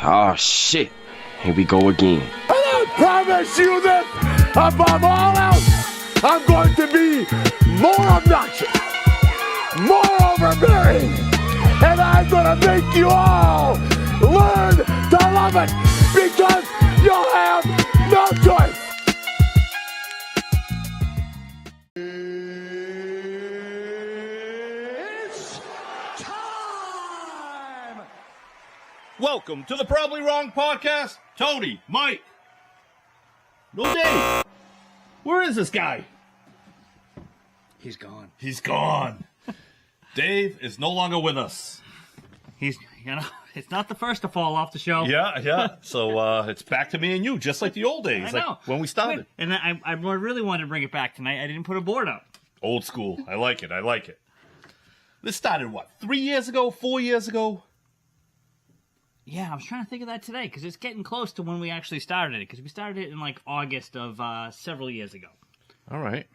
Oh, shit. Here we go again. And I promise you this, above all else, I'm going to be more obnoxious, more overbearing, and I'm going to make you all learn to love it because you'll have no choice. Welcome to the Probably Wrong Podcast. Tony, Mike, no Dave. Where is this guy? He's gone. He's gone. Dave is no longer with us. He's, it's not the first to fall off the show. Yeah. So it's back to me and you, just like the old days, I know. like when we started. And I really wanted to bring it back tonight. I didn't put a board up. Old school. I like it. This started, what, 3 years ago, 4 years ago? Yeah, I was trying to think of that today because it's getting close to when we actually started it because we started it in like August of several years ago. All right.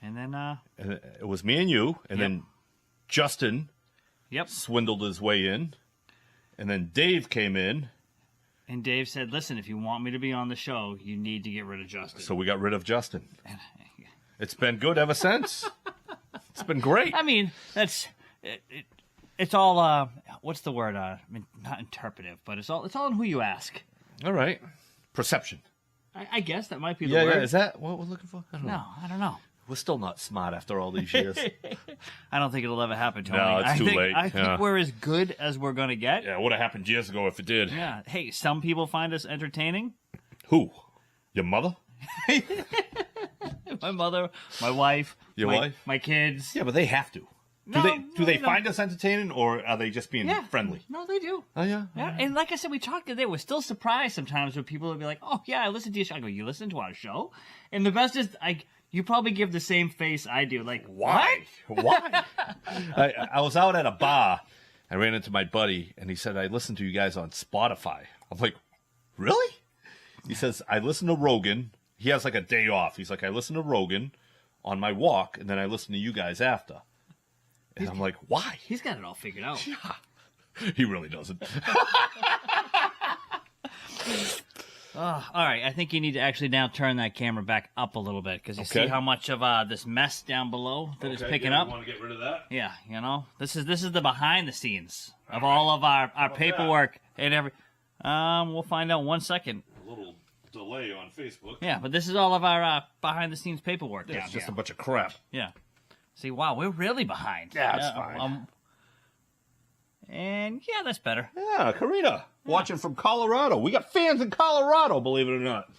And then And it was me and you, and then Justin swindled his way in, and then Dave came in. And Dave said, listen, if you want me to be on the show, you need to get rid of Justin. So we got rid of Justin. It's been good ever since. It's been great. I mean, that's... It's all, what's the word? I mean, not interpretive, but it's all in who you ask. All right. Perception. I guess that might be the word. word. Yeah, is that what we're looking for? I don't know. know. We're still not smart after all these years. I don't think it'll ever happen, Tony. No, it's too late. I think we're as good as we're going to get. Yeah, it would have happened years ago if it did. Yeah. Hey, some people find us entertaining. Who? Your mother? My mother, my wife. Your wife? My kids. Yeah, but they have to. Do they find us entertaining, or are they just being friendly? No, they do. Oh, yeah? Yeah, and like I said, we talked today. We're still surprised sometimes when people will be like, oh, yeah, I listened to your show. I go, you listen to our show? And the best is, you probably give the same face I do. Like, why? Why? I was out at a bar. I ran into my buddy, and he said, I listened to you guys on Spotify. I'm like, really? He says, I listen to Rogan. He has like a day off. He's like, I listen to Rogan on my walk, and then I listen to you guys after. And I'm like, why? He's got it all figured out. Yeah. He really doesn't. All right, I think you need to actually now turn that camera back up a little bit because you see how much of this mess down below that it's picking up. You want to get rid of that? Yeah, this is the behind the scenes of all of our paperwork and every. We'll find out in 1 second. A little delay on Facebook. Yeah, but this is all of our behind the scenes paperwork. Yeah, it's just a bunch of crap. Yeah. See, wow, we're really behind. Yeah, that's fine. And yeah, that's better. Yeah, Karina, watching from Colorado. We got fans in Colorado, believe it or not.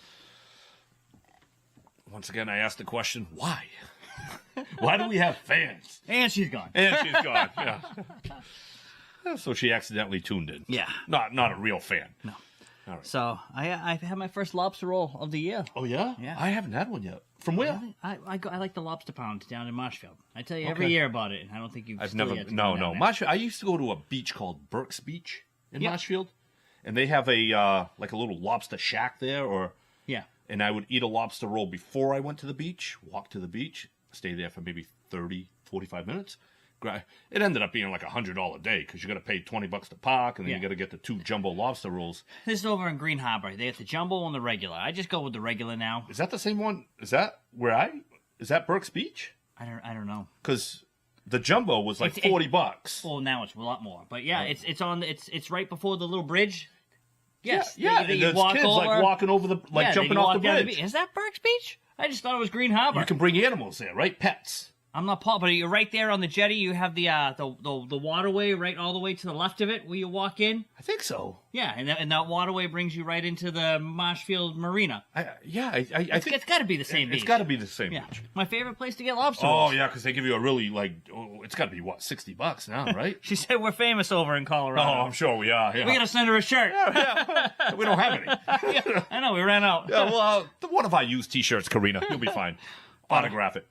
Once again, I asked the question, why? Why do we have fans? And she's gone. Yeah. So she accidentally tuned in. Yeah. Not a real fan. No. All right. So I had my first lobster roll of the year. Oh, yeah? Yeah. I haven't had one yet. From where? I like the lobster pound down in Marshfield. I tell you every year about it, and I don't think you've No. Marshfield. I used to go to a beach called Burke's Beach in Marshfield, and they have a like a little lobster shack there, and I would eat a lobster roll before I went to the beach, walk to the beach, stay there for maybe 30, 45 minutes. It ended up being like $100 a day because you got to pay $20 to park, and then you got to get the 2 jumbo lobster rolls. This is over in Green Harbor. They have the jumbo and the regular. I just go with the regular now. Is that the same one? Is that Burke's Beach? I don't know. Because the jumbo was like $40. Well, now it's a lot more. But yeah, it's right before the little bridge. Yes. Yeah. You walk kids over. Like walking over jumping off the bridge. Is that Burke's Beach? I just thought it was Green Harbor. You can bring animals there, right? Pets. I'm not Paul, but you're right there on the jetty. You have the waterway right all the way to the left of it where you walk in. I think so. Yeah, and that waterway brings you right into the Marshfield Marina. I think it's got to be the same beach. It's got to be the same beach. My favorite place to get lobster. Oh yeah, because they give you a really it's got to be what, $60 now, right? She said we're famous over in Colorado. Oh, I'm sure we are. Yeah. We gotta send her a shirt. Yeah. We don't have any. Yeah, I know we ran out. Yeah, well, one of our used T-shirts, Karina. You'll be fine. Autograph it.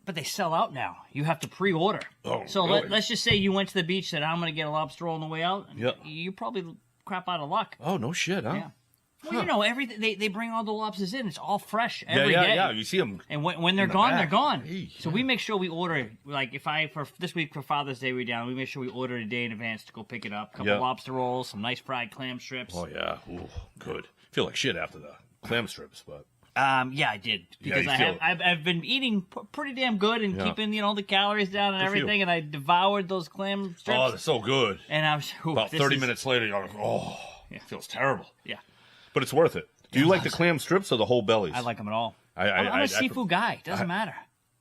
But they sell out now. You have to pre-order. Oh, so really? let's just say you went to the beach, said, I'm going to get a lobster roll on the way out. Yep. You probably crap out of luck. Oh, no shit, huh? Yeah. Well, you know, everything they bring all the lobsters in. It's all fresh every day. Yeah. You see them. And when they're gone, they're gone. Hey, so we make sure we order, like, for this week for Father's Day, we make sure we order a day in advance to go pick it up. A couple lobster rolls, some nice fried clam strips. Oh, yeah. Ooh, good. Feel like shit after the clam strips, but... Yeah, I did. Because I've been eating pretty damn good and keeping, the calories down and everything, and I devoured those clam strips. Oh, they're so good. And I was... About 30 minutes later, you're like, it feels terrible. Yeah. But it's worth it. Do you like the clam strips or the whole bellies? I like them at all. I'm a seafood guy. It doesn't matter.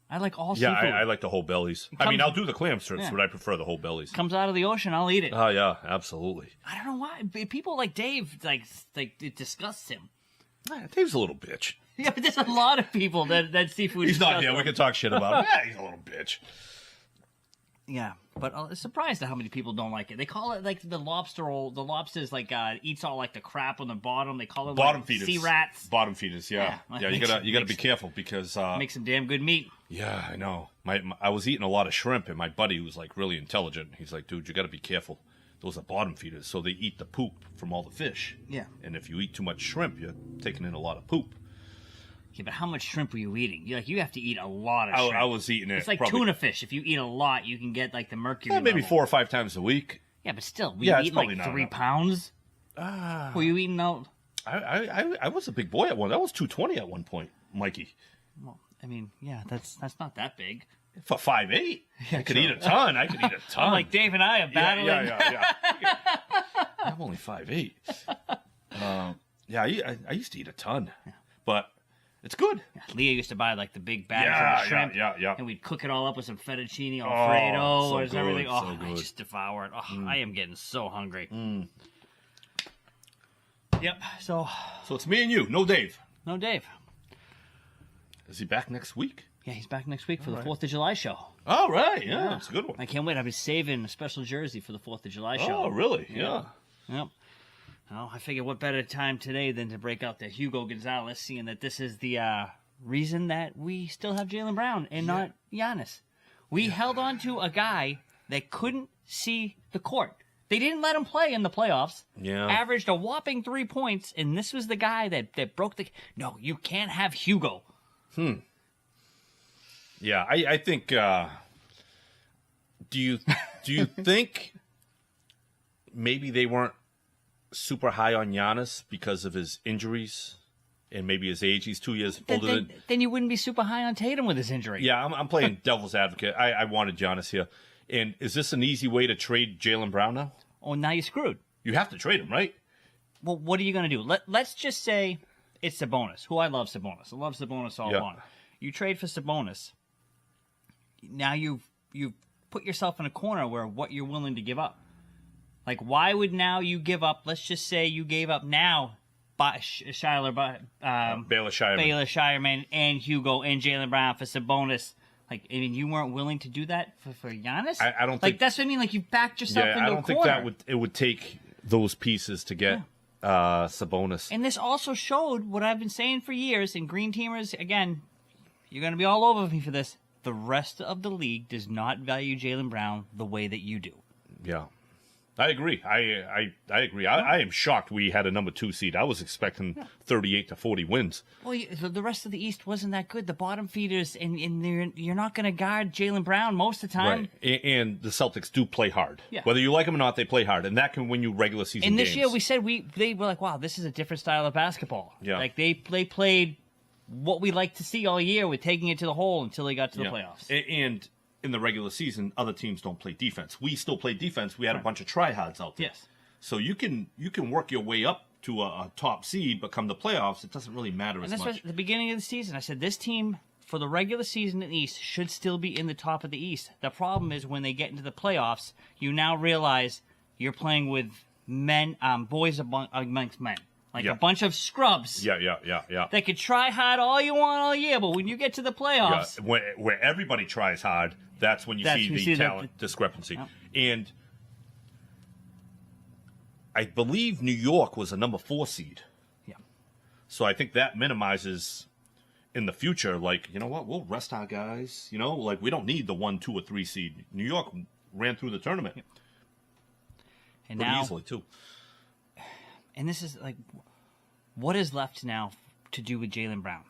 I like all seafood. Yeah, I like the whole bellies. I'll do the clam strips, but I prefer the whole bellies. Comes out of the ocean, I'll eat it. Oh, yeah, absolutely. I don't know why. People like Dave, it disgusts him. Dave's a little bitch. Yeah, but there's a lot of people that seafood He's not here. We can talk shit about him. Yeah, he's a little bitch. Yeah, but I'm surprised at how many people don't like it. They call it like the lobster roll. The lobster's like eats all like the crap on the bottom. They call it bottom like feeders. Sea rats. Bottom feeders, yeah. You gotta be careful because makes some damn good meat. Yeah, I know. I was eating a lot of shrimp, and my buddy who's like really intelligent. He's like, dude, you gotta be careful. Those are bottom feeders, so they eat the poop from all the fish. Yeah. And if you eat too much shrimp, you're taking in a lot of poop. Yeah, but how much shrimp were you eating? You have to eat a lot of shrimp. I was eating it. It's like probably, tuna fish. If you eat a lot, you can get like the mercury maybe level. 4 or 5 times a week. Yeah, but still, we eat like 3 pounds. Were you eating out? I was a big boy at one. I was 220 at one point, Mikey. Well, I mean, yeah, that's not that big. For 5'8", I could eat a ton. I'm like Dave and I are battling. Yeah. I'm only 5'8". I used to eat a ton, but it's good. Leah used to buy like the big bags of shrimp. Yeah. And we'd cook it all up with some fettuccine Alfredo or everything. Oh, so good. I just devour it. Oh, I am getting so hungry. Yep. So it's me and you. No Dave. No Dave. Is he back next week? Yeah, he's back next week for the 4th of July show. All right. Yeah, that's a good one. I can't wait. I've been saving a special jersey for the 4th of July show. Oh, really? Yeah. Yep. Well, I figured what better time today than to break out the Hugo Gonzalez, seeing that this is the reason that we still have Jaylen Brown and not Giannis. We held on to a guy that couldn't see the court. They didn't let him play in the playoffs. Yeah. Averaged a whopping 3 points, and this was the guy that broke the... No, you can't have Hugo. Yeah, I think... Do you think maybe they weren't super high on Giannis because of his injuries and maybe his age? He's 2 years older than... Then you wouldn't be super high on Tatum with his injury. Yeah, I'm playing devil's advocate. I wanted Giannis here. And is this an easy way to trade Jaylen Brown now? Oh, now you're screwed. You have to trade him, right? Well, what are you going to do? Let's just say it's Sabonis, who I love Sabonis. I love Sabonis all along. You trade for Sabonis. Now you've put yourself in a corner where what you're willing to give up. Like, why would now you give up? Let's just say you gave up now Baylor Shireman and Hugo and Jaylen Brown for Sabonis. Like, I mean, you weren't willing to do that for Giannis? I don't think... Like, that's what I mean. Like, you backed yourself into a corner. I don't think that it would take those pieces to get Sabonis. And this also showed what I've been saying for years, and Green Teamers, again, you're going to be all over me for this. The rest of the league does not value Jaylen Brown the way that you do. Yeah. I agree. I agree. I am shocked we had a number 2 seed. I was expecting 38 to 40 wins. Well, the rest of the East wasn't that good. The bottom feeders, and you're not going to guard Jaylen Brown most of the time. Right. And the Celtics do play hard. Yeah. Whether you like them or not, they play hard. And that can win you regular season and games. this year we said they were like, wow, this is a different style of basketball. Yeah. Like they played what we like to see all year with taking it to the hole until they got to the playoffs. And in the regular season, other teams don't play defense. We still play defense. We had a bunch of tryhards out there. Yes. So you can work your way up to a top seed, but come the playoffs, it doesn't really matter as much. And that's at the beginning of the season. I said this team, for the regular season in the East, should still be in the top of the East. The problem is when they get into the playoffs, you now realize you're playing with men, boys amongst men. Like a bunch of scrubs. Yeah. They could try hard all you want all year, but when you get to the playoffs... Yeah. Where everybody tries hard, that's when you see the talent discrepancy. Yep. And I believe New York was a number 4 seed. Yeah. So I think that minimizes in the future, like, you know what, we'll rest our guys. You know, like we don't need the 1, 2, or 3 seed. New York ran through the tournament. Yep. And pretty now, easily, too. And this is like, what is left now to do with Jaylen Brown?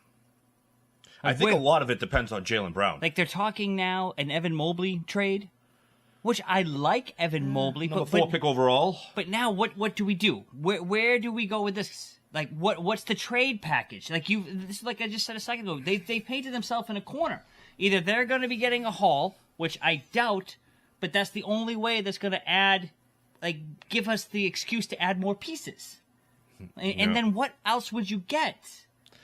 I think a lot of it depends on Jaylen Brown. Like, they're talking now an Evan Mobley trade, which I like Evan Mobley. Number 4 pick overall. But now what do we do? Where do we go with this? Like, what's the trade package? Like, this is like I just said a second ago. They painted themselves in a corner. Either they're going to be getting a haul, which I doubt, but that's the only way that's going to add, like, give us the excuse to add more pieces. And then what else would you get?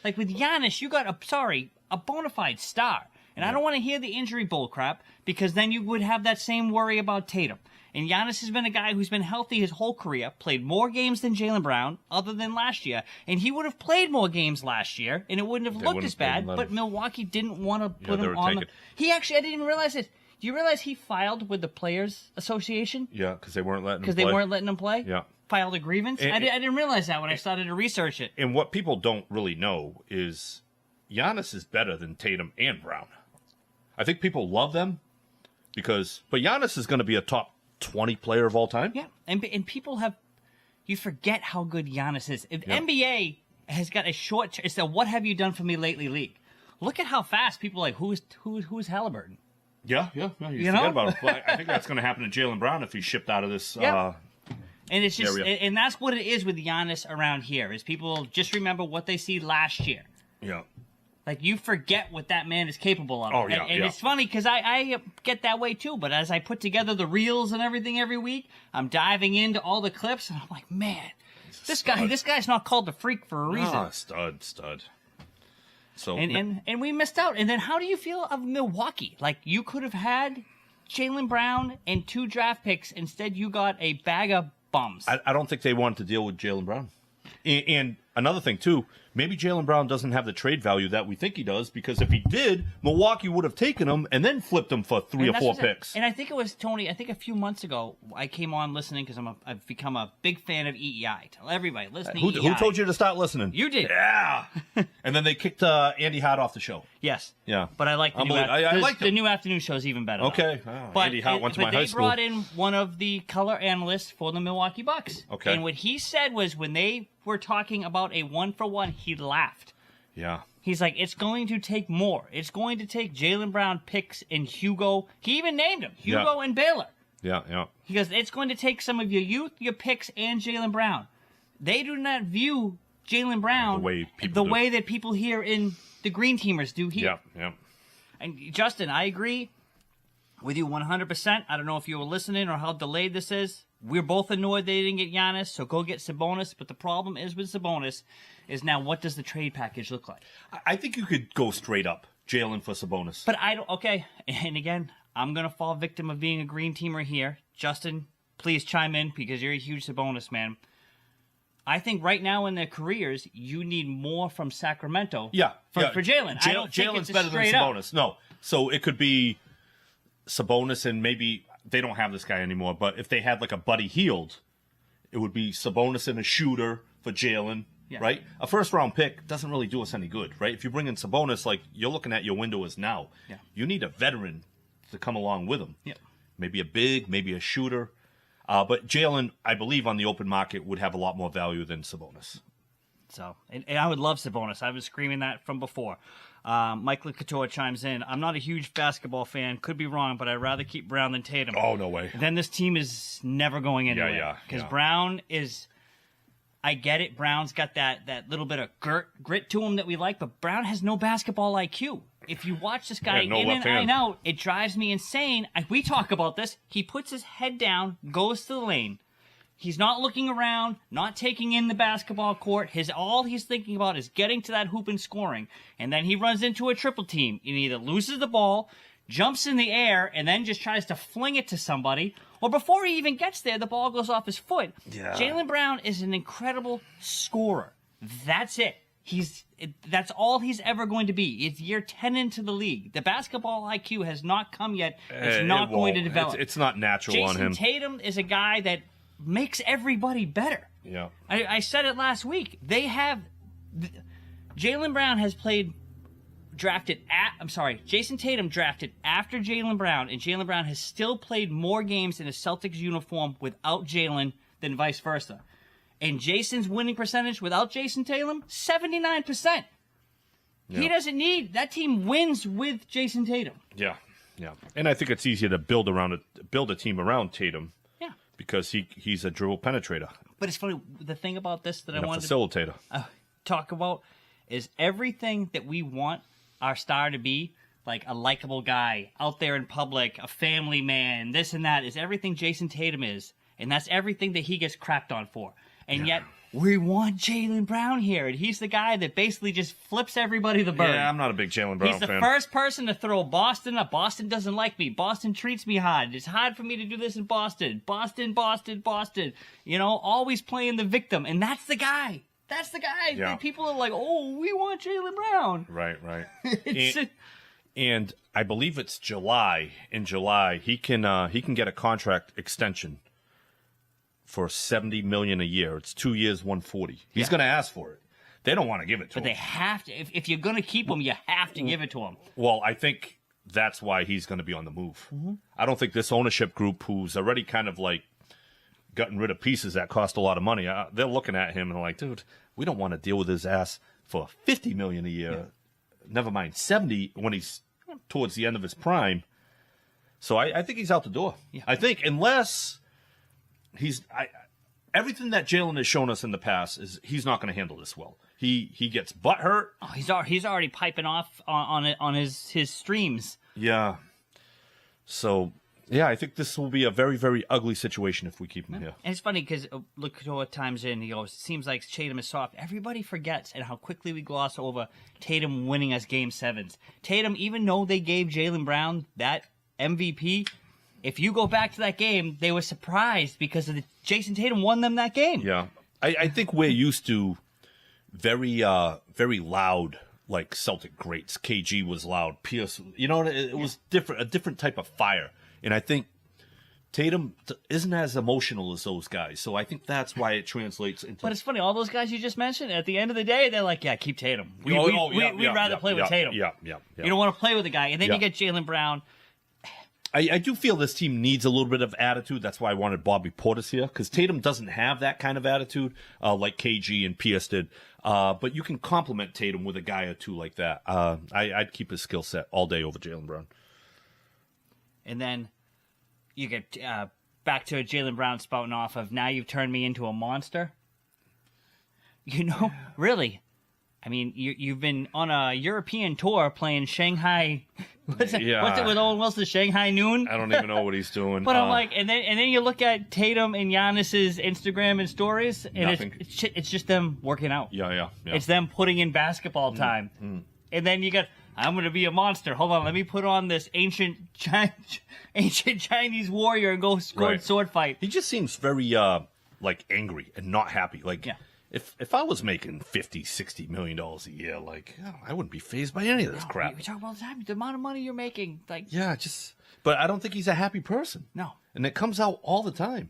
Like, with Giannis, you got a bona fide star. And I don't want to hear the injury bullcrap, because then you would have that same worry about Tatum. And Giannis has been a guy who's been healthy his whole career, played more games than Jaylen Brown, other than last year. And he would have played more games last year, and it wouldn't have looked as bad, but Milwaukee didn't want to put him on the... He actually, I didn't even realize it. Do you realize he filed with the Players Association? Yeah, because they weren't letting him play. Because they weren't letting him play? Yeah. Filed a grievance? I didn't realize that when I started to research it. And what people don't really know is Giannis is better than Tatum and Brown. I think people love them but Giannis is going to be a top 20 player of all time. Yeah, and people you forget how good Giannis is. If NBA has got a short, it's the "What have you done for me lately" league. Look at how fast people are like, who's Halliburton? Yeah. You forget about it. Well, I think that's going to happen to Jaylen Brown if he's shipped out of this. Yeah. And it's just, and that's what it is with Giannis around here. Is people just remember what they see last year. Yeah. Like, you forget what that man is capable of. Oh, yeah, and it's funny, because I get that way, too. But as I put together the reels and everything every week, I'm diving into all the clips, and I'm like, man, this guy's not called the freak for a reason. Ah, stud. So and we missed out. And then how do you feel of Milwaukee? Like, you could have had Jaylen Brown and 2 draft picks. Instead, you got a bag of bums. I don't think they wanted to deal with Jaylen Brown. And another thing, too, maybe Jaylen Brown doesn't have the trade value that we think he does, because if he did, Milwaukee would have taken him and then flipped him for 3 or 4 picks. And I think it was, Tony, a few months ago, I came on listening because I've become a big fan of EEI. Tell everybody, listen to EEI. Who told you to start listening? You did. Yeah. And then they kicked Andy Hart off the show. Yes. Yeah. But I like the new afternoon show is even better. Okay. But Andy Hart went to my high school. But they brought in one of the color analysts for the Milwaukee Bucks. Okay. And what he said was, when they were talking about a 1-for-1, he laughed. Yeah. He's like, it's going to take more. It's going to take Jaylen Brown picks and Hugo. He even named him Hugo and Baylor. Yeah. He goes, it's going to take some of your youth, your picks, and Jaylen Brown. They do not view Jaylen Brown the way that people here in the Green Teamers do here. Yeah. And Justin, I agree with you 100%. I don't know if you were listening or how delayed this is. We're both annoyed they didn't get Giannis, so go get Sabonis. But the problem is with Sabonis is now, what does the trade package look like? I think you could go straight up Jaylen for Sabonis. But I don't. Okay, and again, I'm gonna fall victim of being a Green Teamer here. Justin, please chime in, because you're a huge Sabonis man. I think right now in their careers, you need more from Sacramento. For Jaylen. I don't think Jaylen's it's better than straight Sabonis. up. No, so it could be Sabonis, and maybe they don't have this guy anymore. But if they had like a Buddy Hield, it would be Sabonis and a shooter for Jaylen. Yeah. Right? A first-round pick doesn't really do us any good, right? If you bring in Sabonis, like, you're looking at your window as now. Yeah. You need a veteran to come along with him. Yeah. Maybe a big, maybe a shooter. But Jaylen, I believe, on the open market would have a lot more value than Sabonis. So, and I would love Sabonis. I was screaming that from before. Mike Couture chimes in. I'm not a huge basketball fan. Could be wrong, but I'd rather keep Brown than Tatum. Oh, no way. Then this team is never going anywhere. Yeah. Because Brown is... I get it. Brown's got that little bit of grit to him that we like, but Brown has no basketball IQ. If you watch this guy in and out, it drives me insane. We talk about this. He puts his head down, goes to the lane. He's not looking around, not taking in the basketball court. All he's thinking about is getting to that hoop and scoring. And then he runs into a triple team and either loses the ball, jumps in the air, and then just tries to fling it to somebody. Or before he even gets there, the ball goes off his foot. Yeah. Jaylen Brown is an incredible scorer. That's it. That's all he's ever going to be. It's year 10 into the league. The basketball IQ has not come yet. It's not going to develop. It's not natural on him. Jason Tatum is a guy that makes everybody better. Yeah. I said it last week. Jaylen Brown has played... Jason Tatum drafted after Jaylen Brown, and Jaylen Brown has still played more games in a Celtics uniform without Jaylen than vice versa. And Jason's winning percentage without Jason Tatum, 79%. He doesn't need that team wins with Jason Tatum. Yeah, yeah, and I think it's easier to build a team around Tatum. Yeah, because he's a dribble penetrator. But it's funny. The thing about this that and I wanted facilitator. to talk about is everything that we want our star to be, like a likable guy out there in public, a family man, this and that, is everything Jason Tatum is, and that's everything that he gets crapped on for, and yet. We want Jaylen Brown here, and he's the guy that basically just flips everybody the bird. Yeah, I'm not a big Jaylen Brown fan. He's the first person to throw Boston up. Boston doesn't like me. Boston treats me hard. It's hard for me to do this in Boston. Boston. You know, always playing the victim, and that's the guy. That's the guy. Yeah. People are like, oh, we want Jaylen Brown. Right. and I believe it's July. In July, he can get a contract extension for $70 million a year. It's 2 years, $140. He's going to ask for it. They don't want to give it to him. But they have to. If you're going to keep him, you have to give it to him. Well, I think that's why he's going to be on the move. Mm-hmm. I don't think this ownership group, who's already kind of like gotten rid of pieces that cost a lot of money, they're looking at him and like, dude, we don't want to deal with his ass for $50 million a year. Yeah. Never mind $70 when he's towards the end of his prime. So I think he's out the door. Yeah. I think unless everything that Jaylen has shown us in the past is he's not going to handle this well. He gets butt hurt. Oh, he's already piping off on his streams. Yeah. So yeah, I think this will be a very, very ugly situation if we keep him here. And it's funny because look at what times in he goes. It seems like Tatum is soft. Everybody forgets and how quickly we gloss over Tatum winning us Game 7s. Tatum, even though they gave Jaylen Brown that MVP. If you go back to that game, they were surprised because of Jason Tatum won them that game. Yeah. I think we're used to very loud, like Celtic greats. KG was loud. Pierce, it was a different type of fire. And I think Tatum isn't as emotional as those guys. So I think that's why it translates into... But it's funny, all those guys you just mentioned, at the end of the day, they're like, yeah, keep Tatum. We'd rather play with Tatum. Yeah. You don't want to play with the guy. And then you get Jaylen Brown... I do feel this team needs a little bit of attitude. That's why I wanted Bobby Portis here, because Tatum doesn't have that kind of attitude like KG and Pierce did. But you can complement Tatum with a guy or two like that. I'd keep his skill set all day over Jaylen Brown. And then you get back to Jaylen Brown spouting off of, now you've turned me into a monster. Really. I mean, you've been on a European tour playing Shanghai. What's it with Owen Wilson? Shanghai Noon. I don't even know what he's doing. But I'm like, and then you look at Tatum and Giannis's Instagram and stories, and it's just them working out. Yeah. It's them putting in basketball time, and then you got, I'm going to be a monster. Hold on, let me put on this ancient Chinese warrior and go sword fight. He just seems very like angry and not happy. Like. Yeah. If I was making $50-60 million a year, I wouldn't be fazed by any of this crap. We talk about all the time, the amount of money you're making, but I don't think he's a happy person. No, and it comes out all the time.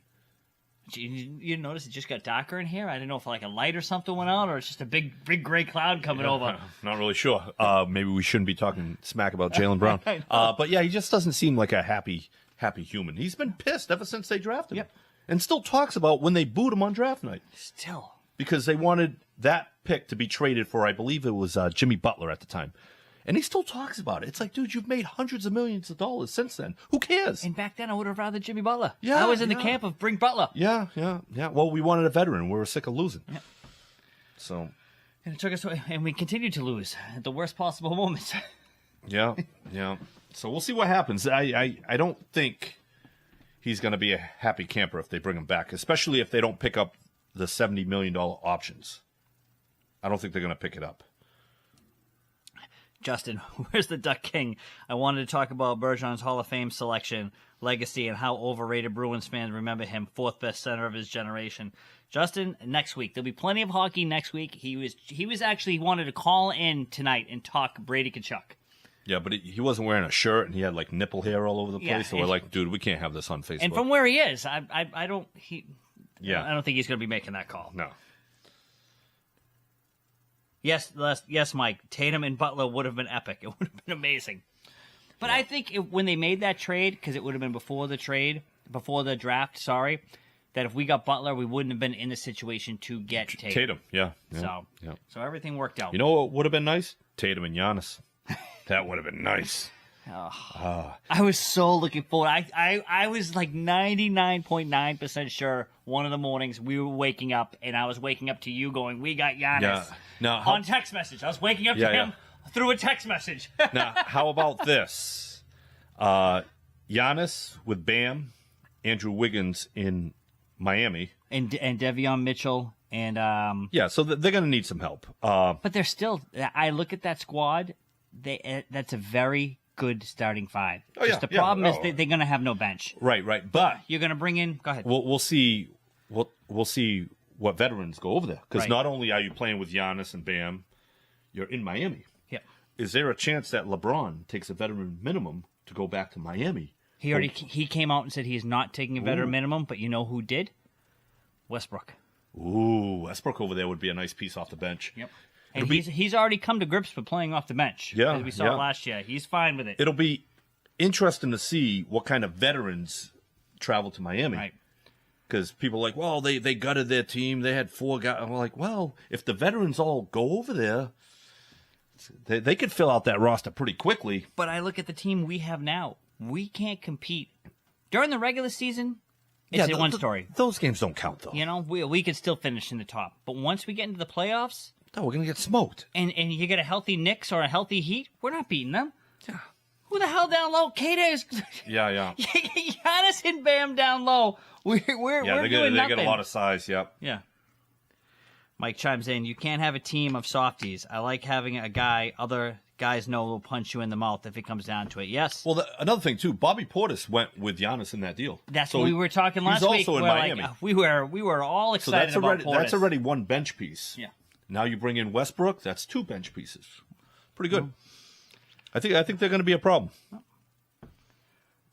You notice it just got darker in here? I don't know if a light or something went out, or it's just a big gray cloud coming over. Not really sure. Maybe we shouldn't be talking smack about Jaylen Brown. But yeah, he just doesn't seem like a happy human. He's been pissed ever since they drafted him, and still talks about when they booed him on draft night. Still. Because they wanted that pick to be traded for, I believe it was Jimmy Butler at the time. And he still talks about it. It's like, dude, you've made hundreds of millions of dollars since then. Who cares? And back then, I would have rather Jimmy Butler. Yeah, I was in the camp of bring Butler. Yeah. Well, we wanted a veteran. We were sick of losing. Yeah. So. And it took us, and we continued to lose at the worst possible moments. Yeah. So we'll see what happens. I don't think he's going to be a happy camper if they bring him back, especially if they don't pick up the $70 million options. I don't think they're going to pick it up. Justin, where's the Duck King? I wanted to talk about Bergeron's Hall of Fame selection, legacy, and how overrated Bruins fans remember him, fourth best center of his generation. Justin, next week. There'll be plenty of hockey next week. He wanted to call in tonight and talk Brady Tkachuk. Yeah, but he wasn't wearing a shirt, and he had nipple hair all over the place. Yeah, so we're like, dude, we can't have this on Facebook. And from where he is, I don't think he's going to be making that call. No. Yes, Mike. Tatum and Butler would have been epic. It would have been amazing. But I think when they made that trade, because it would have been before the draft, that if we got Butler, we wouldn't have been in the situation to get Tatum. Yeah. So everything worked out. You know what would have been nice? Tatum and Giannis. That would have been nice. I was so looking forward. I was like 99.9% sure one of the mornings we were waking up, and I was waking up to you going, "We got Giannis." Yeah. Now, on text message. I was waking up to him through a text message. Now, how about this? Giannis with Bam, Andrew Wiggins in Miami, and Devion Mitchell, and so they're going to need some help. But they're still. I look at that squad. That's a very good starting five. Oh, yeah, the problem is they're going to have no bench. Right. But you're going to bring in. Go ahead. We'll see. We'll see what veterans go over there, because not only are you playing with Giannis and Bam, you're in Miami. Yeah. Is there a chance that LeBron takes a veteran minimum to go back to Miami? He came out and said he's not taking a veteran minimum, but you know who did? Westbrook. Ooh, Westbrook over there would be a nice piece off the bench. Yep. And he's already come to grips with playing off the bench. Yeah, as we saw last year. He's fine with it. It'll be interesting to see what kind of veterans travel to Miami. Right. Because people are like, well, they gutted their team. They had 4 guys. I'm like, well, if the veterans all go over there, they could fill out that roster pretty quickly. But I look at the team we have now. We can't compete. During the regular season, it's one story. Those games don't count, though. You know, we could still finish in the top. But once we get into the playoffs... No, we're going to get smoked. And you get a healthy Knicks or a healthy Heat, we're not beating them. Yeah. Who the hell down low? KD is... Yeah. Giannis and Bam down low. We're doing nothing. They get a lot of size, yep. Yeah. Mike chimes in, you can't have a team of softies. I like having a guy other guys know will punch you in the mouth if it comes down to it. Yes. Well, another thing, too, Bobby Portis went with Giannis in that deal. That's what we were talking last week. He's also in Miami. We were all excited about Portis. That's already one bench piece. Yeah. Now you bring in Westbrook, that's 2 bench pieces. Pretty good. I think they're going to be a problem.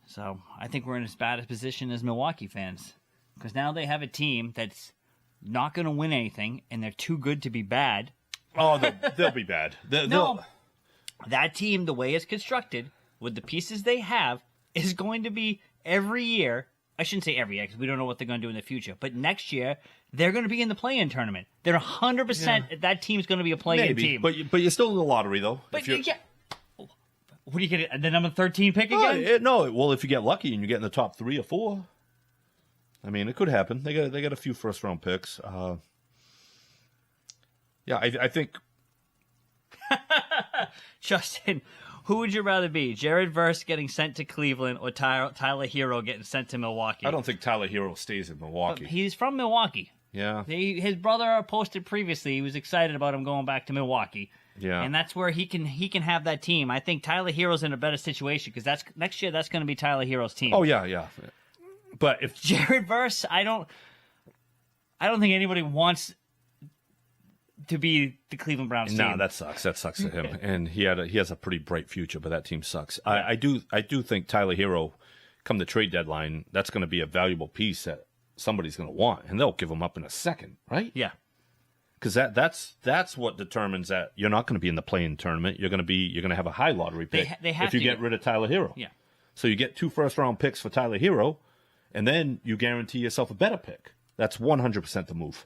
So I think we're in as bad a position as Milwaukee fans, because now they have a team that's not going to win anything, and they're too good to be bad. Oh, they'll be bad. That team, the way it's constructed, with the pieces they have, is going to be every year. I shouldn't say every year, because we don't know what they're going to do in the future. But next year, they're going to be in the play-in tournament. They're 100% that team's going to be a play-in team. But you're still in the lottery, though. But what do you get? The number 13 pick again? No. Well, if you get lucky and you get in the top 3 or 4, I mean, it could happen. They got a few first-round picks. I think. Justin, who would you rather be? Jared Verse getting sent to Cleveland or Tyler Hero getting sent to Milwaukee? I don't think Tyler Hero stays in Milwaukee. But he's from Milwaukee. Yeah. His brother posted previously. He was excited about him going back to Milwaukee. Yeah. And that's where he can have that team. I think Tyler Hero's in a better situation, because next year that's going to be Tyler Hero's team. Oh yeah. But if Jared Verse, I don't think anybody wants to be the Cleveland Browns team. No, that sucks. That sucks to him. And he has a pretty bright future, but that team sucks. Yeah. I do think Tyler Hero, come the trade deadline, that's going to be a valuable piece that somebody's going to want, and they'll give him up in a second, right? Yeah. Because that's what determines that you're not going to be in the play-in tournament. You're going to have a high lottery pick if you get rid of Tyler Hero. Yeah. So you get 2 first-round picks for Tyler Hero, and then you guarantee yourself a better pick. That's 100% the move.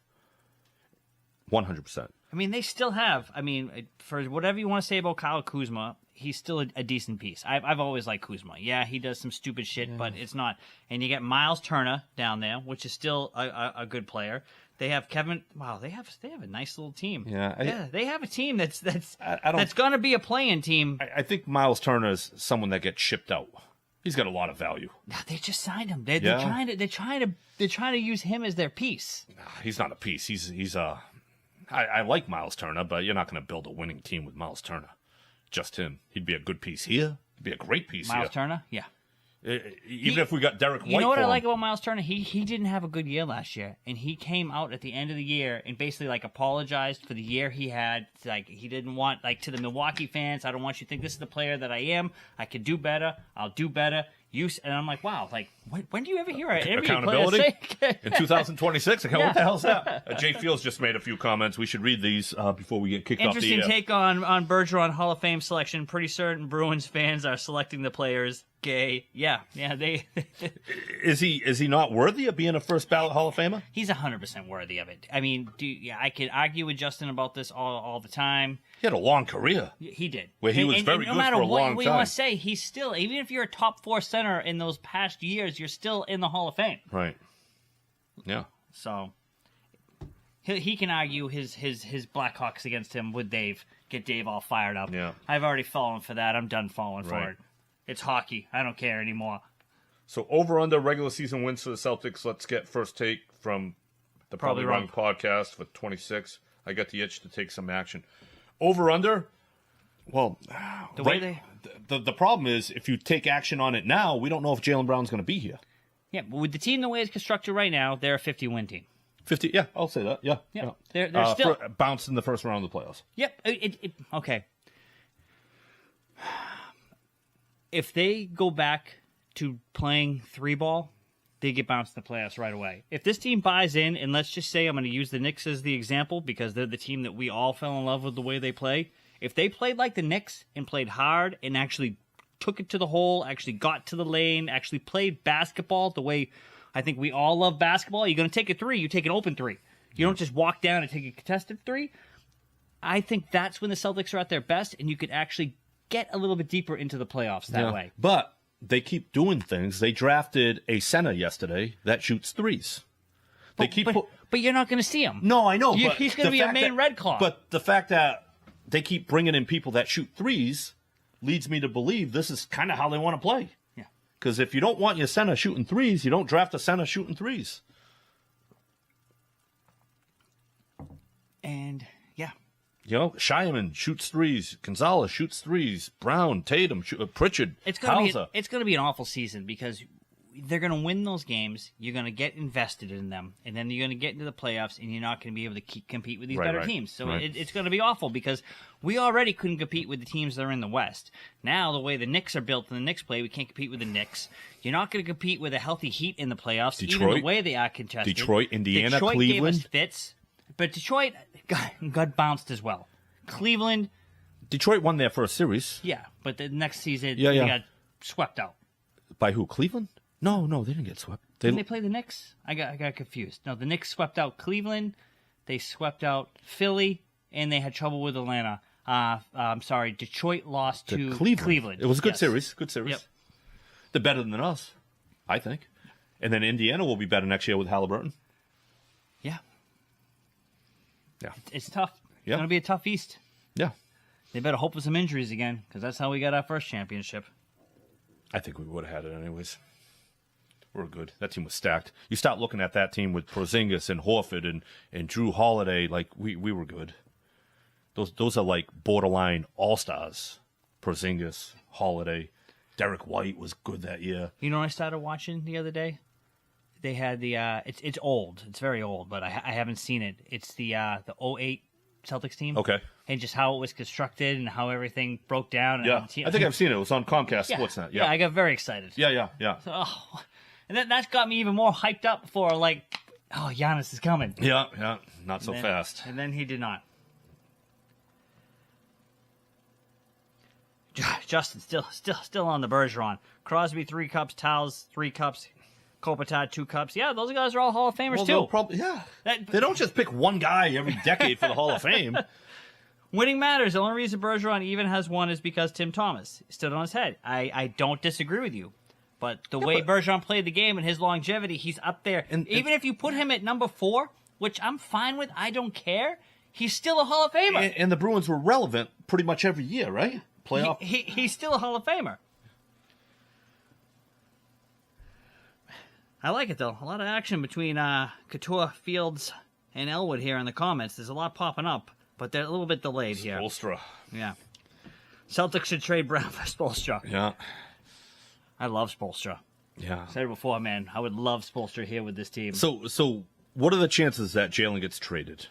100%. I mean, they still have. I mean, for whatever you want to say about Kyle Kuzma, he's still a decent piece. I've always liked Kuzma. Yeah, he does some stupid shit, but it's not. And you get Miles Turner down there, which is still a good player. They have Kevin. Wow, they have a nice little team. Yeah, they have a team that's going to be a play-in team. I think Miles Turner is someone that gets shipped out. He's got a lot of value. They just signed him. They're trying to use him as their piece. He's not a piece. He's a. I like Miles Turner, but you're not going to build a winning team with Miles Turner. Just him. He'd be a good piece here. He'd be a great piece here. Miles Turner? Yeah. Even if we got Derek White. You know what I like about Miles Turner? He didn't have a good year last year, and he came out at the end of the year and basically apologized for the year he had. He didn't want to the Milwaukee fans, I don't want you to think this is the player that I am. I can do better. I'll do better. And I'm like, wow, When do you ever hear an NBA accountability player say in 2026? What the hell's that? Jay Fields just made a few comments. We should read these before we get kicked off the air. Interesting take on Bergeron Hall of Fame selection. Pretty certain Bruins fans are selecting the players gay. Yeah, they. Is he not worthy of being a first ballot Hall of Famer? He's 100% worthy of it. I mean, I could argue with Justin about this all the time. He had a long career. He did. Where he was very good for a long time. No matter what you want to say, he's still, even if you're a top 4 center in those past years, you're still in the Hall of Fame. Right. Yeah. So he can argue his Blackhawks against him with Dave. Get Dave all fired up. Yeah. I've already fallen for that. I'm done falling for it. It's hockey. I don't care anymore. So over under regular season wins for the Celtics. Let's get first take from the Probably Wrong podcast for 26. I got the itch to take some action. Over under. Well, the problem is if you take action on it now, we don't know if Jaylen Brown's going to be here. Yeah, but with the team the way it's constructed right now, they're a 50-win team. 50, yeah, I'll say that. Yeah. They're still bounced in the first round of the playoffs. Yep. Okay. If they go back to playing 3-ball, they get bounced in the playoffs right away. If this team buys in, and let's just say I'm going to use the Knicks as the example because they're the team that we all fell in love with the way they play. If they played like the Knicks and played hard and actually took it to the hole, actually got to the lane, actually played basketball the way I think we all love basketball, you're going to take a 3, you take an open 3. You don't just walk down and take a contested 3. I think that's when the Celtics are at their best, and you could actually get a little bit deeper into the playoffs that way. But they keep doing things. They drafted a center yesterday that shoots threes. But you're not going to see him. No, I know. He's going to be a main Red Claw. But the fact that they keep bringing in people that shoot threes leads me to believe this is kind of how they want to play. Yeah. Because if you don't want your center shooting threes, you don't draft a center shooting threes. And, yeah. You know, Shireman shoots threes. Gonzalez shoots threes. Brown, Tatum, Pritchard, Hauser. It's going to be an awful season because they're going to win those games. You're going to get invested in them. And then you're going to get into the playoffs, and you're not going to be able to compete with these better teams. So it's going to be awful because we already couldn't compete with the teams that are in the West. Now, the way the Knicks are built and the Knicks play, we can't compete with the Knicks. You're not going to compete with a healthy Heat in the playoffs, even the way they are contested. Detroit, Indiana, Detroit Cleveland. gave us fits. But Detroit got bounced as well. Cleveland. Detroit won their first series. Yeah, but the next season they got swept out. By who? Cleveland? No, they didn't get swept. Didn't they play the Knicks? I got confused. No, the Knicks swept out Cleveland. They swept out Philly, and they had trouble with Atlanta. I'm sorry, Detroit lost to Cleveland. It was a good series. Good series. Yep. They're better than us, I think. And then Indiana will be better next year with Halliburton. Yeah. Yeah. It's tough. It's Yeah. going to be a tough East. Yeah. They better hope for some injuries again, because that's how we got our first championship. I think we would have had it anyways. We're good. That team was stacked. You start looking at that team with Porzingis and Horford and Drew Holiday, like we were good. Those are like borderline all-stars. Porzingis, Holiday, Derek White was good that year. You know what I started watching the other day? They had the it's old. It's very old, but I haven't seen it. It's the 08 Celtics team. Okay. And just how it was constructed and how everything broke down. And Yeah. how the team, I think I've seen it. It was on Comcast yeah. Sportsnet. Yeah, I got very excited. Yeah. So, and that's got me even more hyped up for Giannis is coming. Yeah. Not so fast. And then he did not. Justin still on the Bergeron. Crosby 3 cups, Towels 3 cups, Kopitar 2 cups. Yeah, those guys are all Hall of Famers too. Probably, they don't just pick one guy every decade for the Hall of Fame. Winning matters. The only reason Bergeron even has won is because Tim Thomas stood on his head. I don't disagree with you. But the way Bergeron played the game and his longevity, he's up there. And even if you put him at number 4, which I'm fine with, I don't care, he's still a Hall of Famer. And the Bruins were relevant pretty much every year, right? Playoff. He's still a Hall of Famer. I like it, though. A lot of action between Couture, Fields, and Elwood here in the comments. There's a lot popping up, but they're a little bit delayed here. Spoelstra. Yeah. Celtics should trade Brown for Spoelstra. Yeah. I love Spoelstra. Yeah. I said it before, man. I would love Spoelstra here with this team. So what are the chances that Jaylen gets traded?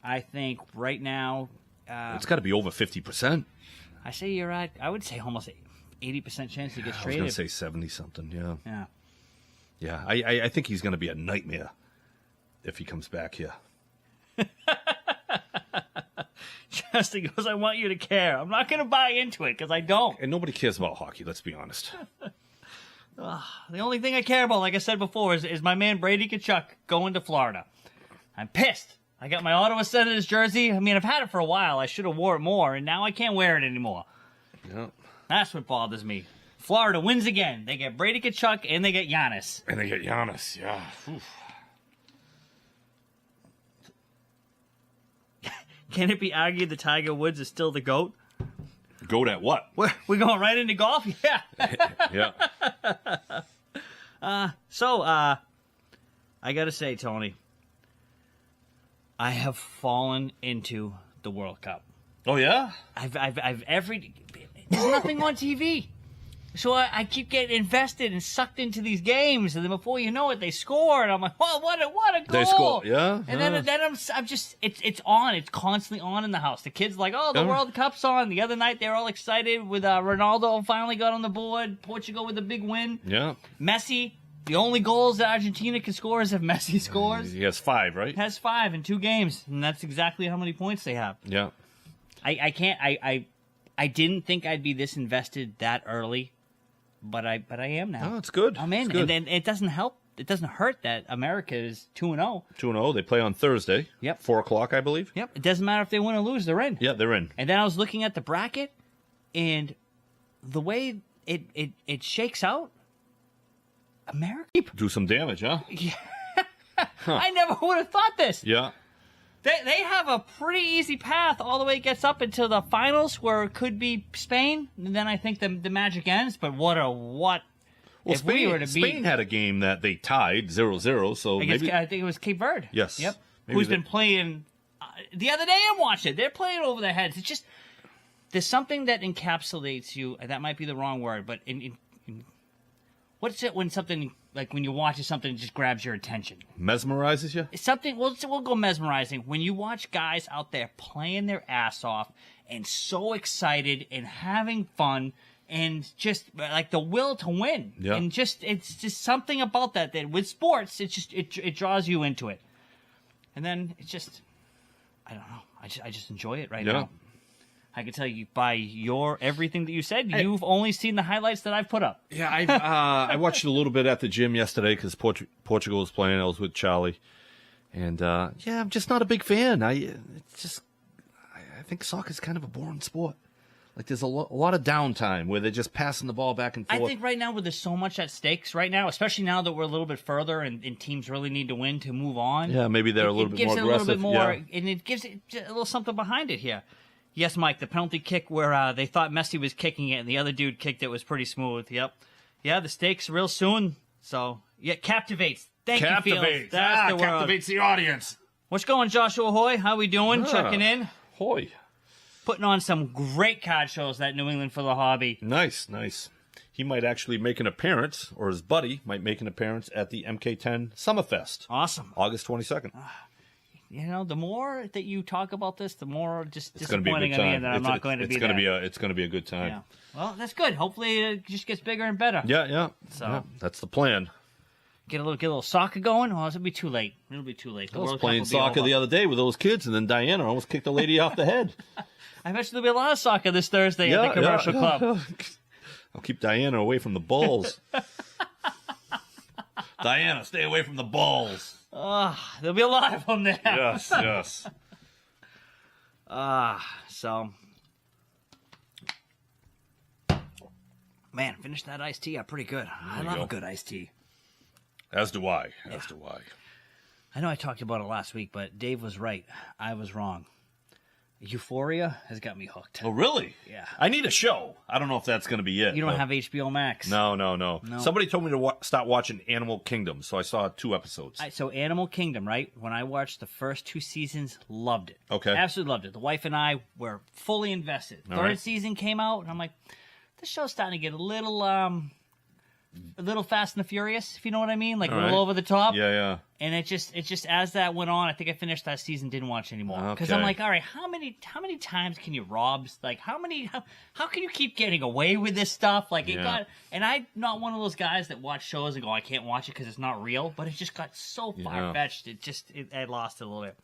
I think right now... it's got to be over 50%. I say you're at... I would say almost 80% chance he gets traded. I was going to say 70-something, yeah. Yeah. Yeah, I think he's going to be a nightmare if he comes back here. Justin goes, I want you to care. I'm not going to buy into it because I don't. And nobody cares about hockey, let's be honest. The only thing I care about, like I said before, is my man Brady Tkachuk going to Florida. I'm pissed. I got my Ottawa Senators jersey. I mean, I've had it for a while. I should have wore it more, and now I can't wear it anymore. Yep. That's what bothers me. Florida wins again. They get Brady Tkachuk, and they get Giannis. And they get Giannis, yeah. Oof. Can it be argued that Tiger Woods is still the GOAT? Goat at what? We're going right into golf? Yeah. Yeah. So, I gotta say, Tony, I have fallen into the World Cup. Oh, yeah? There's nothing on TV. So I keep getting invested and sucked into these games, and then before you know it, they score, and I'm like, "Well, what a goal!" They score, yeah. And then I'm just it's on. It's constantly on in the house. The kids like, "Oh, the World Cup's on." The other night they were all excited with Ronaldo finally got on the board. Portugal with a big win. Yeah. Messi. The only goals that Argentina can score is if Messi scores. He has 5, right? Has 5 in 2 games, and that's exactly how many points they have. Yeah. I didn't think I'd be this invested that early. But I am now. Oh, it's good. I'm in. It's good. And it doesn't help. It doesn't hurt that America is 2-0. 2-0. They play on Thursday. Yep. 4 o'clock, I believe. Yep. It doesn't matter if they win or lose. They're in. Yeah, they're in. And then I was looking at the bracket, and the way it shakes out, America. Do some damage, huh? Yeah. I never would have thought this. Yeah. They have a pretty easy path all the way it gets up until the finals where it could be Spain, and then I think the magic ends. But what? Well, if Spain, we were to beat, Spain had a game that they tied 0-0, so I think it was Cape Verde. Yes. Yep. Maybe Who's been playing the other day? I'm watching. They're playing over their heads. It's just there's something that encapsulates you. That might be the wrong word, but in what's it when something like when you watch something just grabs your attention? Mesmerizes you? It's something. We'll go mesmerizing when you watch guys out there playing their ass off and so excited and having fun. And just like the will to win, yeah. And it's just something about that with sports, it draws you into it, and then it's just I don't know, I just enjoy it right now. I can tell you by everything that you said, you've only seen the highlights that I've put up. Yeah, I watched a little bit at the gym yesterday because Portugal was playing. I was with Charlie, and I'm just not a big fan. I think soccer's kind of a boring sport. Like, there's a lot of downtime where they're just passing the ball back and forth. I think right now, where there's so much at stakes right now, especially now that we're a little bit further and teams really need to win to move on. Yeah, maybe they're a little bit more aggressive. It gives it a little bit more, and it gives it a little something behind it here. Yes, Mike, the penalty kick where they thought Messi was kicking it and the other dude kicked it was pretty smooth. Yep. Yeah, the stakes real soon. So, yeah, captivates. Thank you, Felix. That's the word. Captivates the audience. What's going, Joshua Hoy? How we doing? Checking in. Hoy. Putting on some great card shows, that New England for the Hobby. Nice. He might actually make an appearance, or his buddy might make an appearance at the MK10 Summerfest. Awesome. August 22nd. You know, the more that you talk about this, the more just it's disappointing I am that I'm not going to be there. It's going to be a good time. Yeah. Well, that's good. Hopefully it just gets bigger and better. Yeah. So yeah, that's the plan. Get a little soccer going. Oh, it'll be too late. It'll be too late. I was playing soccer the other day with those kids, and then Diana almost kicked a lady off the head. I bet there'll be a lot of soccer this Thursday at the commercial club. I'll keep Diana away from the balls. Diana, stay away from the balls. There'll be a lot of them there. Yes. So. Man, finish that iced tea up pretty good. I love a good iced tea. As do I. I know I talked about it last week, but Dave was right. I was wrong. Euphoria has got me hooked. Oh, really? Yeah. I need a show. I don't know if that's going to be it. You don't have HBO Max. No. Somebody told me to start watching Animal Kingdom, so I saw 2 episodes. So Animal Kingdom, right? When I watched the first 2 seasons, loved it. Okay. Absolutely loved it. The wife and I were fully invested. Third season came out, and I'm like, this show's starting to get a little a little Fast and the Furious, if you know what I mean, like a little over the top. Yeah. And it just as that went on, I think I finished that season, didn't watch anymore because I'm like, all right, how many times can you rob? Like how can you keep getting away with this stuff? Like and I'm not one of those guys that watch shows and go, I can't watch it because it's not real. But it just got so far fetched. I lost it a little bit.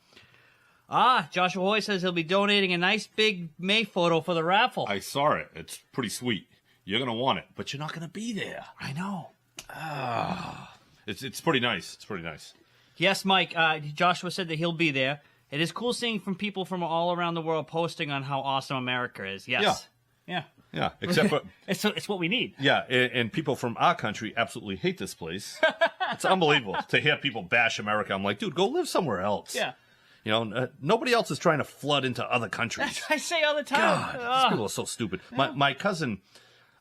Joshua Hoy says he'll be donating a nice big May photo for the raffle. I saw it. It's pretty sweet. You're going to want it, but you're not going to be there. I know. It's pretty nice. It's pretty nice. Yes, Mike. Joshua said that he'll be there. It is cool seeing from people from all around the world posting on how awesome America is. Yes. Yeah. Except for it's what we need. Yeah, and people from our country absolutely hate this place. It's unbelievable to hear people bash America. I'm like, dude, go live somewhere else. Yeah. You know, nobody else is trying to flood into other countries. That's what I say all the time. God, these people are so stupid. Yeah. My cousin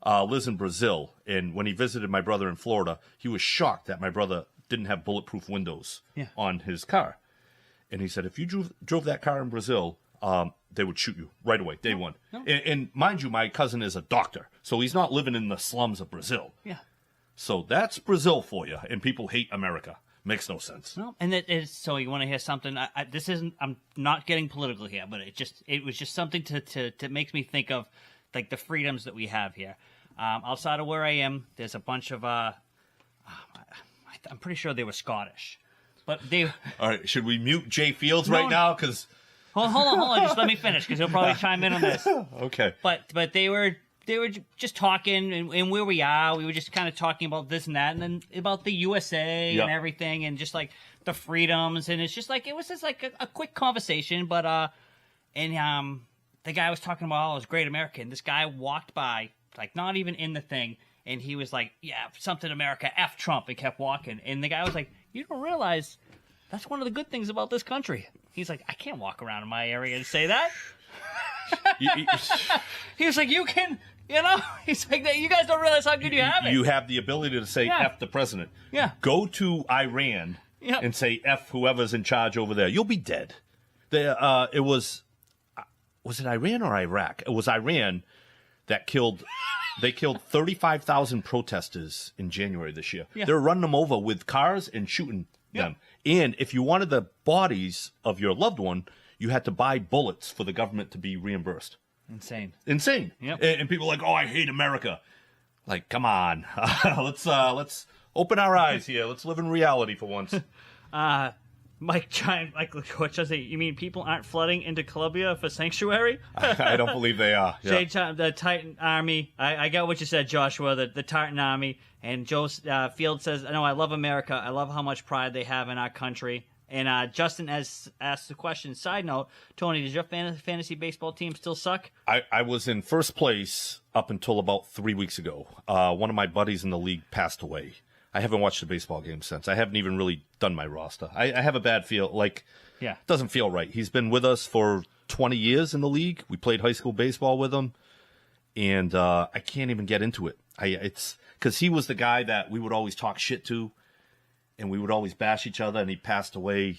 lives in Brazil, and when he visited my brother in Florida, he was shocked that my brother didn't have bulletproof windows on his car. And he said, if you drove that car in Brazil, they would shoot you right away, day one. No. And mind you, my cousin is a doctor, so he's not living in the slums of Brazil. Yeah. So that's Brazil for you, and people hate America. Makes no sense. No, and it is, so you want to hear something? This isn't. I'm not getting political here, but it was just something to make me think of, like the freedoms that we have here. Outside of where I am, there's a bunch of. I'm pretty sure they were Scottish, but they. All right, should we mute Jay Fields right now? Because hold on, just let me finish because he'll probably chime in on this. Okay. But they were just talking, and where we are, we were just kind of talking about this and that, and then about the USA and everything, and just like the freedoms, and it's just like it was just like a quick conversation, but the guy was talking about all his great America, and this guy walked by, like not even in the thing, and he was like, yeah, something America, F Trump, and kept walking, and the guy was like, you don't realize that's one of the good things about this country. He's like, I can't walk around in my area and say that. He was like, you can. You know, he's like, you guys don't realize how good you have it. You have the ability to say F the president. Yeah. Go to Iran and say F whoever's in charge over there. You'll be dead. It was it Iran or Iraq? It was Iran that they killed 35,000 protesters in January this year. Yeah. They're running them over with cars and shooting them. And if you wanted the bodies of your loved one, you had to buy bullets for the government to be reimbursed. Insane. Yep. And people are like, oh, I hate America. Like, come on. Let's open our eyes here. Let's live in reality for once. Mike George, you mean people aren't flooding into Colombia for sanctuary? I don't believe they are. Yeah. The Titan Army. I got what you said, Joshua. The Titan Army. And Joe Field says, no, I love America. I love how much pride they have in our country. And Justin has asked the question. Side note, Tony, does your fantasy baseball team still suck? I was in first place up until about 3 weeks ago. One of my buddies in the league passed away. I haven't watched a baseball game since. I haven't even really done my roster. I have a bad feel. Like, it doesn't feel right. He's been with us for 20 years in the league. We played high school baseball with him. And I can't even get into it. It's because he was the guy that we would always talk shit to. And we would always bash each other, and he passed away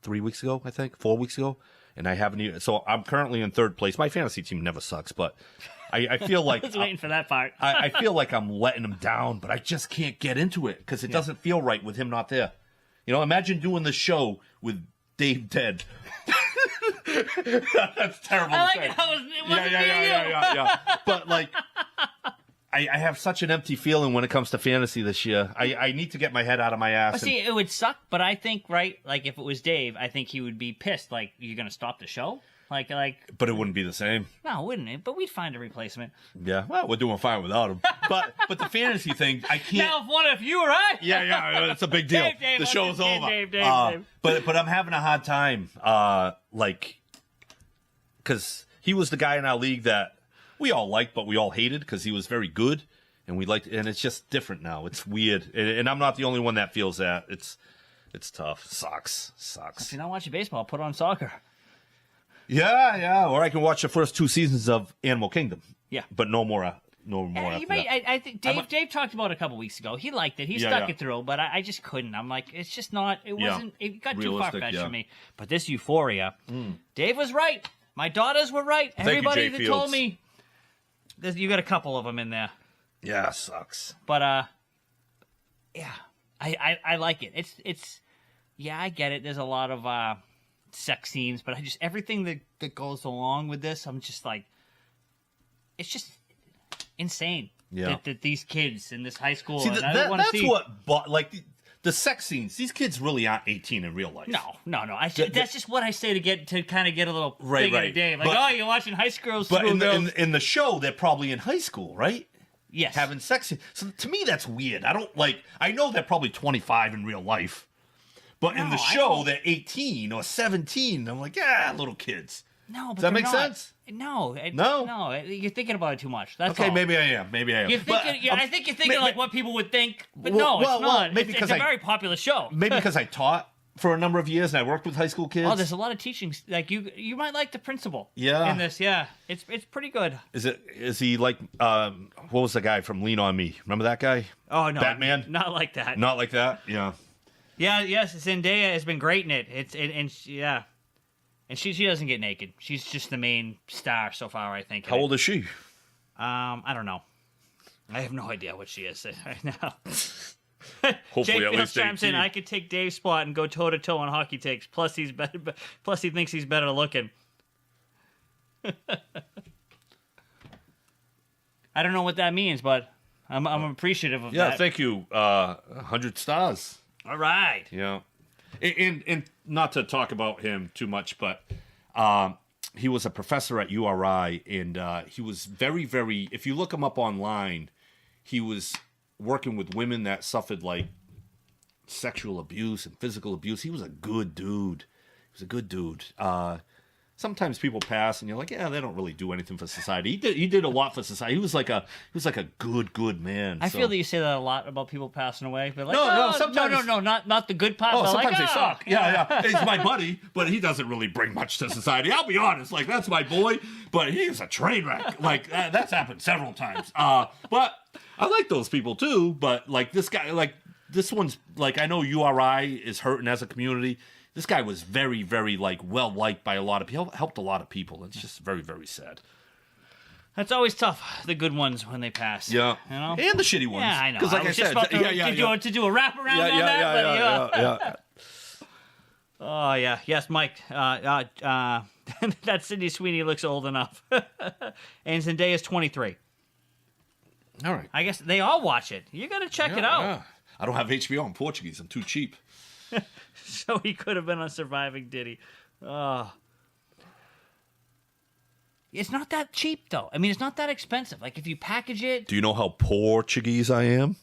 3 weeks ago, I think, 4 weeks ago. And I haven't even. So I'm currently in third place. My fantasy team never sucks, but I feel like I was waiting for that part. I feel like I'm letting him down, but I just can't get into it because it doesn't feel right with him not there. You know, imagine doing the show with Dave dead. That's terrible. I to like say. how it wasn't Yeah. But like. I have such an empty feeling when it comes to fantasy this year. I need to get my head out of my ass. See, it would suck, but I think, right, like if it was Dave, I think he would be pissed. Like, you're going to stop the show? Like. But it wouldn't be the same. No, wouldn't it? But we'd find a replacement. Yeah, well, we're doing fine without him. But the fantasy thing, I can't. Now, if you were right? Yeah, it's a big deal. Dave, the show's over. Dave. But I'm having a hard time, because he was the guy in our league that we all liked, but we all hated because he was very good, and we liked, and it's just different now. It's weird, and I'm not the only one that feels that. It's tough. Sucks. If you're not watching baseball, put on soccer. Yeah. Or I can watch the first 2 seasons of Animal Kingdom. Yeah, but no more. I think Dave talked about it a couple weeks ago. He liked it. He stuck it through, but I just couldn't. I'm like, it's just not. It wasn't. It got too far fetched for me. But this Euphoria, Dave was right. My daughters were right. Everybody that told me. You got a couple of them in there. Yeah, sucks. But Yeah, I like it. It's yeah, I get it. There's a lot of sex scenes, but everything that goes along with this, I'm just like, it's just insane. Yeah. That these kids in this high school. See, and I don't wanna that's see... what, like, the sex scenes, these kids really aren't 18 in real life. No. That's just what I say to kind of get a little thing in a day. Like, but, you're watching high school But in the show, they're probably in high school, right? Yes. Having sex scenes. So to me, that's weird. I know they're probably 25 in real life. But in the show, they're 18 or 17. I'm like, little kids. No, but does that make not. sense? No. No? You're thinking about it too much. That's okay, all. maybe I am. You're thinking, I think you're thinking like what people would think, but no, it's not. Maybe it's a very popular show. Maybe because I taught for a number of years and I worked with high school kids. Oh, there's a lot of teaching. Like you might like the principal. Yeah. In this, yeah, it's pretty good. Is he like what was the guy from Lean on Me? Remember that guy? Oh no, Batman. Not like that. Not like that. Yeah. Yeah. Yes, Zendaya has been great in it. And she doesn't get naked. She's just the main star so far, I think. How old is she? I don't know. I have no idea what she is right now. Hopefully Jay at least chimes 18. in. I could take Dave's spot and go toe to toe on hockey takes. Plus he's better. Plus he thinks he's better looking. I don't know what that means, but I'm appreciative of that. Yeah, thank you. 100 stars. All right. Yeah. And not to talk about him too much, but he was a professor at URI, and he was very, very, if you look him up online, he was working with women that suffered, like, sexual abuse and physical abuse. He was a good dude. Sometimes people pass, and you're like, yeah, they don't really do anything for society. He did a lot for society. He was like a good man. I feel that you say that a lot about people passing away, but like, sometimes, no, not the good part. Oh, but sometimes like, they suck. Yeah. He's my buddy, but he doesn't really bring much to society. I'll be honest. Like, that's my boy, but he is a train wreck. Like, that's happened several times. But I like those people too. But like this guy, like this one's like, I know URI is hurting as a community. This guy was very, very, like, well-liked by a lot of people. Helped a lot of people. It's just very, very sad. That's always tough, the good ones when they pass. Yeah. You know? And the shitty ones. Yeah, I know. Because, like I was said, just about to do a wraparound on that. Yeah. Oh, yeah. Yes, Mike. That Sydney Sweeney looks old enough. And Zendaya's 23. All right. I guess they all watch it. You got to check it out. Yeah. I don't have HBO in Portuguese. I'm too cheap. So he could have been on Surviving Diddy. It's not that cheap, though. I mean, it's not that expensive. Like, if you package it... Do you know how Portuguese I am?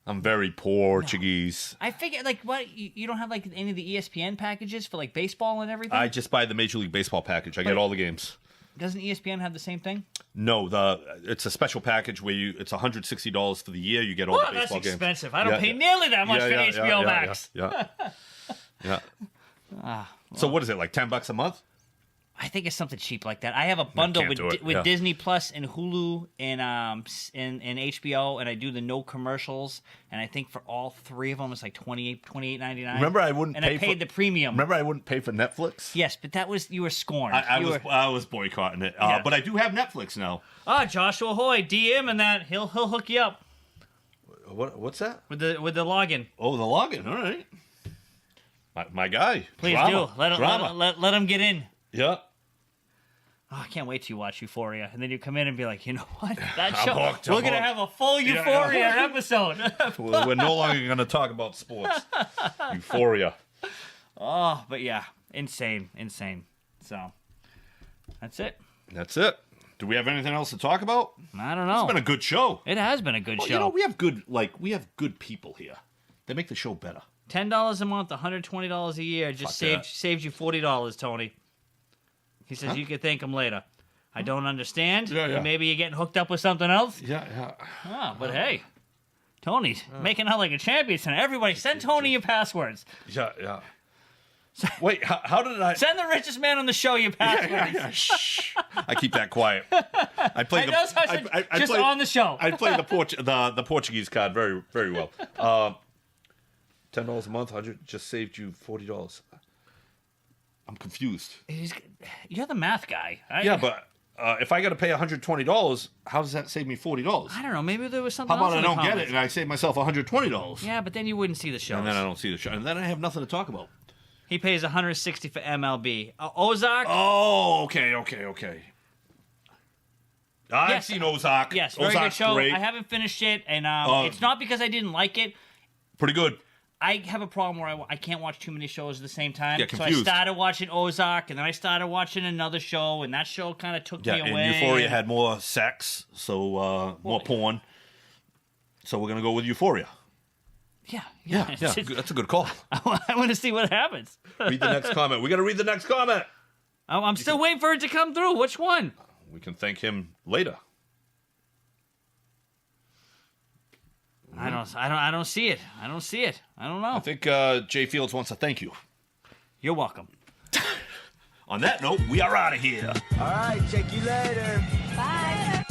I'm very Portuguese. No. I figure, like, what? You don't have, like, any of the ESPN packages for, like, baseball and everything? I just buy the Major League Baseball package. I get all the games. Doesn't ESPN have the same thing? No, it's a special package where it's $160 for the year. You get all the baseball that's games. Expensive. I don't pay nearly that much for HBO Max. Yeah. So what is it, like $10 a month? I think it's something cheap like that. I have a bundle with Disney Plus and Hulu and HBO, and I do the no commercials. And I think for all three of them, it's like $28.99. Remember, I wouldn't. And I paid the premium. Remember, I wouldn't pay for Netflix. Yes, but you were scorned. I was boycotting it. But I do have Netflix now. Joshua Hoy, DM and that he'll hook you up. What's that? With the login. Oh, the login. All right. My guy. Please Drama. do. Let him get in. Yeah. Oh, I can't wait till you watch Euphoria. And then you come in and be like, you know what? That show, hooked, we're going to have a full Euphoria episode. We're no longer going to talk about sports. Euphoria. Oh, but yeah. Insane. So, that's it. Do we have anything else to talk about? I don't know. It's been a good show. It has been a good show. You know, we have good people here. They make the show better. $10 a month, $120 a year just saved you $40, Tony. He says you can thank him later. I don't understand. Yeah. Maybe you're getting hooked up with something else. Yeah. But hey, Tony's making out like a champion tonight. Everybody, send Tony your passwords. Yeah. Wait, how did I... Send the richest man on the show your passwords. Yeah. Shh. I keep that quiet. I play on the show. I play the Portuguese card very, very well. $10 a month, 100 just saved you $40. I'm confused. You're the math guy. Yeah, but if I got to pay $120, how does that save me $40? I don't know. Maybe there was something How about else I in the don't get comments. it and I save myself $120? Yeah, but then you wouldn't see the shows. And then I don't see the show. And then I have nothing to talk about. He pays $160 for MLB. Ozark? Oh, okay. I've Yes. seen Ozark. Yes, very Ozark's good show. great. I haven't finished it, and it's not because I didn't like it. Pretty good. I have a problem where I can't watch too many shows at the same time. Get so confused. I started watching Ozark, and then I started watching another show, and that show kind of took me away. And Euphoria had more sex, so more porn. So we're going to go with Euphoria. Yeah. That's a good call. I want to see what happens. Read the next comment. We got to read the next comment. I'm still waiting for it to come through. Which one? We can thank him later. I don't see it. I don't see it. I don't know. I think Jay Fields wants to thank you. You're welcome. On that note, we are out of here. All right, check you later. Bye.